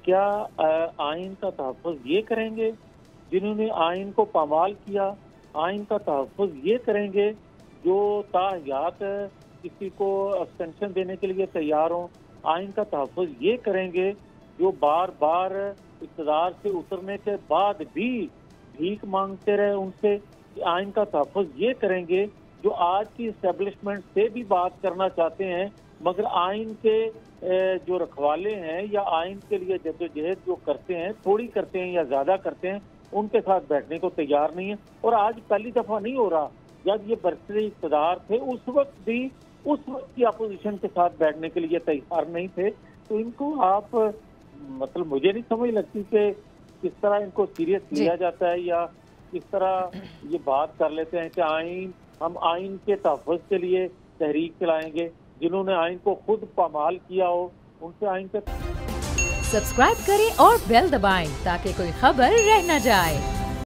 کیا آئین کا تحفظ یہ کریں گے جنہوں نے آئین کو پامال کیا؟ آئین کا تحفظ یہ کریں گے جو تاحیات کسی کو ایکسٹینشن دینے کے لیے تیار ہوں؟ آئین کا تحفظ یہ کریں گے جو بار بار اقتدار سے اترنے کے بعد بھی بھیک مانگتے رہے ان سے؟ آئین کا تحفظ یہ کریں گے جو آج کی اسٹیبلشمنٹ سے بھی بات کرنا چاہتے ہیں مگر آئین کے جو رکھوالے ہیں یا آئین کے لیے جدوجہد جو کرتے ہیں، تھوڑی کرتے ہیں یا زیادہ کرتے ہیں، ان کے ساتھ بیٹھنے کو تیار نہیں ہے؟ اور آج پہلی دفعہ نہیں ہو رہا، جب یہ برسری اقتدار تھے اس وقت بھی اس وقت کی اپوزیشن کے ساتھ بیٹھنے کے لیے تیار نہیں تھے۔ تو ان کو آپ مطلب مجھے نہیں سمجھ لگتی کہ کس طرح ان کو سیریس لیا جاتا ہے یا کس طرح یہ بات کر لیتے ہیں کہ ہم آئین کے تحفظ کے لیے تحریک چلائیں گے۔ جنہوں نے آئین کو خود پامال کیا ہو ان سے آئین کا سبسکرائب کریں اور بیل دبائیں تاکہ کوئی خبر رہ نہ جائے۔